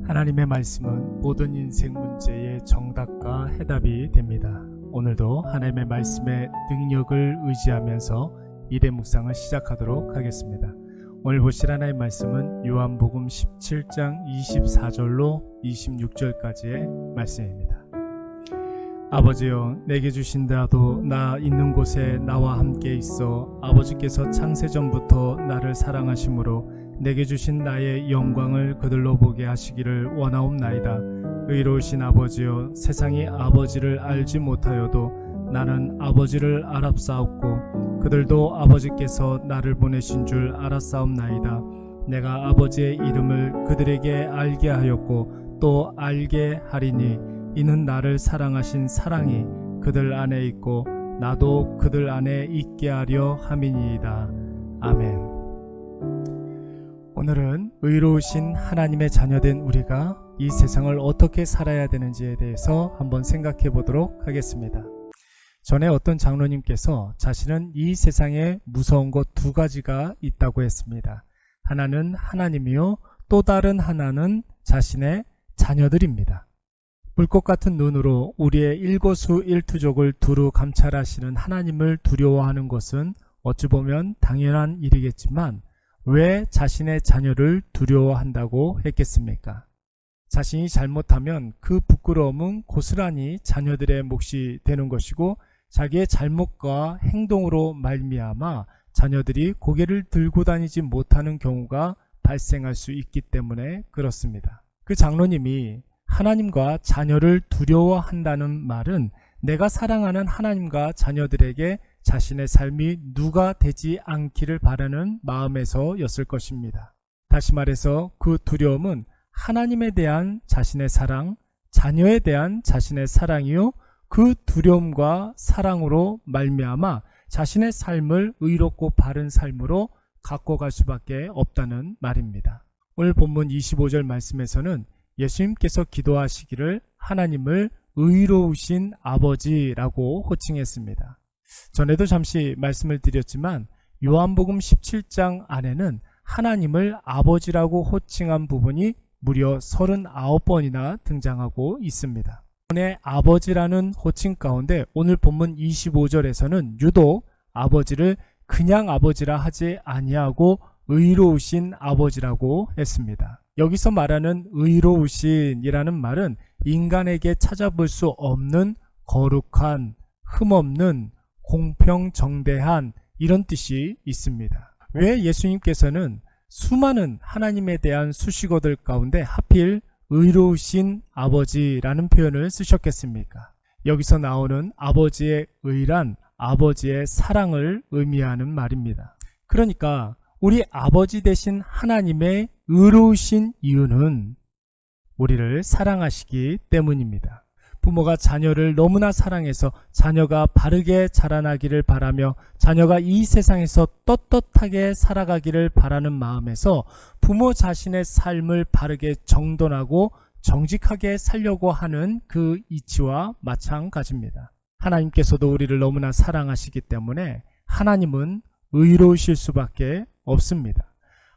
하나님의 말씀은 모든 인생 문제의 정답과 해답이 됩니다. 오늘도 하나님의 말씀의 능력을 의지하면서 일의 묵상을 시작하도록 하겠습니다. 오늘 보실 하나님의 말씀은 요한복음 17장 24절로 26절까지의 말씀입니다. 아버지여, 내게 주신 자도 나 있는 곳에 나와 함께 있어 아버지께서 창세전부터 나를 사랑하심으로 내게 주신 나의 영광을 그들로 보게 하시기를 원하옵나이다. 의로우신 아버지여, 세상이 아버지를 알지 못하여도 나는 아버지를 알았사옵고 그들도 아버지께서 나를 보내신 줄 알았사옵나이다. 내가 아버지의 이름을 그들에게 알게 하였고 또 알게 하리니 이는 나를 사랑하신 사랑이 그들 안에 있고 나도 그들 안에 있게 하려 함이니이다. 아멘. 오늘은 의로우신 하나님의 자녀된 우리가 이 세상을 어떻게 살아야 되는지에 대해서 한번 생각해 보도록 하겠습니다. 전에 어떤 장로님께서 자신은 이 세상에 무서운 것 두 가지가 있다고 했습니다. 하나는 하나님이요, 또 다른 하나는 자신의 자녀들입니다. 불꽃 같은 눈으로 우리의 일거수일투족을 두루 감찰하시는 하나님을 두려워하는 것은 어찌 보면 당연한 일이겠지만 왜 자신의 자녀를 두려워한다고 했겠습니까? 자신이 잘못하면 그 부끄러움은 고스란히 자녀들의 몫이 되는 것이고 자기의 잘못과 행동으로 말미암아 자녀들이 고개를 들고 다니지 못하는 경우가 발생할 수 있기 때문에 그렇습니다. 그 장로님이 하나님과 자녀를 두려워한다는 말은 내가 사랑하는 하나님과 자녀들에게 자신의 삶이 누가 되지 않기를 바라는 마음에서였을 것입니다. 다시 말해서 그 두려움은 하나님에 대한 자신의 사랑, 자녀에 대한 자신의 사랑이요, 그 두려움과 사랑으로 말미암아 자신의 삶을 의롭고 바른 삶으로 갖고 갈 수밖에 없다는 말입니다. 오늘 본문 25절 말씀에서는 예수님께서 기도하시기를 하나님을 의로우신 아버지라고 호칭했습니다. 전에도 잠시 말씀을 드렸지만 요한복음 17장 안에는 하나님을 아버지라고 호칭한 부분이 무려 39번이나 등장하고 있습니다. 오늘 아버지라는 호칭 가운데 오늘 본문 25절에서는 유독 아버지를 그냥 아버지라 하지 아니하고 의로우신 아버지라고 했습니다. 여기서 말하는 의로우신이라는 말은 인간에게 찾아볼 수 없는 거룩한, 흠없는, 공평정대한 이런 뜻이 있습니다. 왜 예수님께서는 수많은 하나님에 대한 수식어들 가운데 하필 의로우신 아버지라는 표현을 쓰셨겠습니까? 여기서 나오는 아버지의 의란 아버지의 사랑을 의미하는 말입니다. 그러니까 우리 아버지 되신 하나님의 의로우신 이유는 우리를 사랑하시기 때문입니다. 부모가 자녀를 너무나 사랑해서 자녀가 바르게 자라나기를 바라며 자녀가 이 세상에서 떳떳하게 살아가기를 바라는 마음에서 부모 자신의 삶을 바르게 정돈하고 정직하게 살려고 하는 그 이치와 마찬가지입니다. 하나님께서도 우리를 너무나 사랑하시기 때문에 하나님은 의로우실 수밖에 없습니다.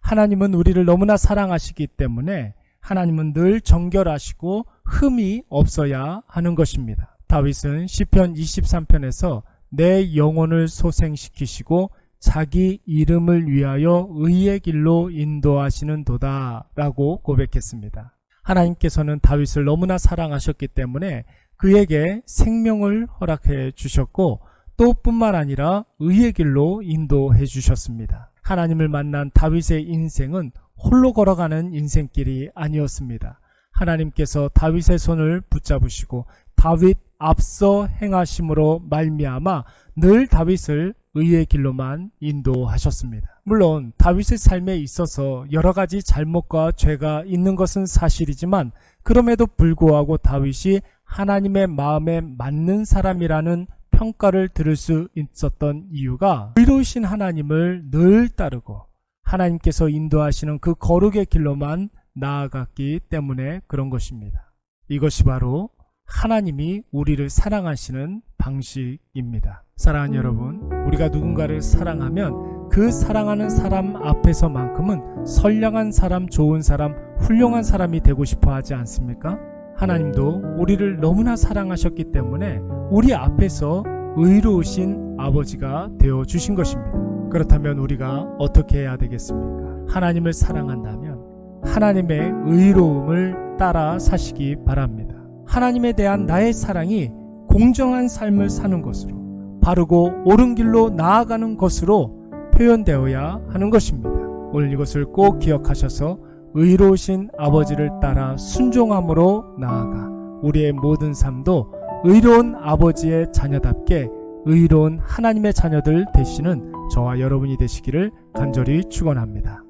하나님은 우리를 너무나 사랑하시기 때문에 하나님은 늘 정결하시고 흠이 없어야 하는 것입니다. 다윗은 시편 23편에서 내 영혼을 소생시키시고 자기 이름을 위하여 의의 길로 인도하시는 도다 라고 고백했습니다. 하나님께서는 다윗을 너무나 사랑하셨기 때문에 그에게 생명을 허락해 주셨고 또 뿐만 아니라 의의 길로 인도해 주셨습니다. 하나님을 만난 다윗의 인생은 홀로 걸어가는 인생길이 아니었습니다. 하나님께서 다윗의 손을 붙잡으시고 다윗 앞서 행하심으로 말미암아 늘 다윗을 의의 길로만 인도하셨습니다. 물론 다윗의 삶에 있어서 여러 가지 잘못과 죄가 있는 것은 사실이지만 그럼에도 불구하고 다윗이 하나님의 마음에 맞는 사람이라는 평가를 들을 수 있었던 이유가 의로우신 하나님을 늘 따르고 하나님께서 인도하시는 그 거룩의 길로만 나아갔기 때문에 그런 것입니다. 이것이 바로 하나님이 우리를 사랑하시는 방식입니다. 사랑하는 여러분, 우리가 누군가를 사랑하면 그 사랑하는 사람 앞에서만큼은 선량한 사람, 좋은 사람, 훌륭한 사람이 되고 싶어 하지 않습니까? 하나님도 우리를 너무나 사랑하셨기 때문에 우리 앞에서 의로우신 아버지가 되어 주신 것입니다. 그렇다면 우리가 어떻게 해야 되겠습니까? 하나님을 사랑한다면 하나님의 의로움을 따라 사시기 바랍니다. 하나님에 대한 나의 사랑이 공정한 삶을 사는 것으로, 바르고 옳은 길로 나아가는 것으로 표현되어야 하는 것입니다. 오늘 이것을 꼭 기억하셔서 의로우신 아버지를 따라 순종함으로 나아가 우리의 모든 삶도 의로운 아버지의 자녀답게 의로운 하나님의 자녀들 되시는 저와 여러분이 되시기를 간절히 축원합니다.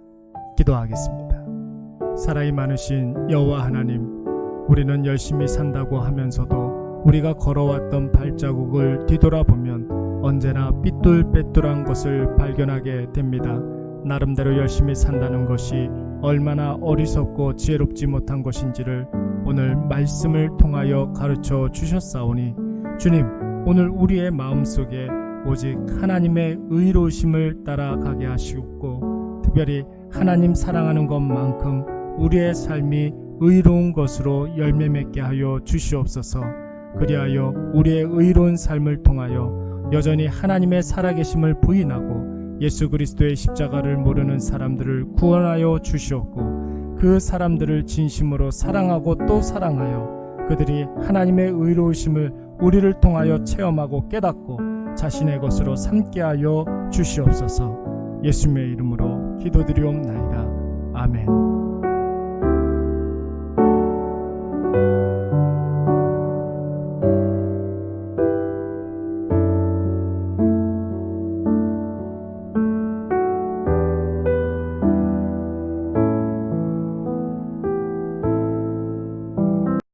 기도하겠습니다. 사랑이 많으신 여호와 하나님, 우리는 열심히 산다고 하면서도 우리가 걸어왔던 발자국을 뒤돌아보면 언제나 삐뚤빼뚤한 것을 발견하게 됩니다. 나름대로 열심히 산다는 것이 얼마나 어리석고 지혜롭지 못한 것인지를 오늘 말씀을 통하여 가르쳐 주셨사오니 주님, 오늘 우리의 마음속에 오직 하나님의 의로우심을 따라가게 하시옵고 특별히 하나님 사랑하는 것만큼 우리의 삶이 의로운 것으로 열매 맺게 하여 주시옵소서. 그리하여 우리의 의로운 삶을 통하여 여전히 하나님의 살아계심을 부인하고 예수 그리스도의 십자가를 모르는 사람들을 구원하여 주시옵고 그 사람들을 진심으로 사랑하고 또 사랑하여 그들이 하나님의 의로우심을 우리를 통하여 체험하고 깨닫고 자신의 것으로 삼게 하여 주시옵소서. 예수님의 이름으로 기도드리옵나이다. 아멘.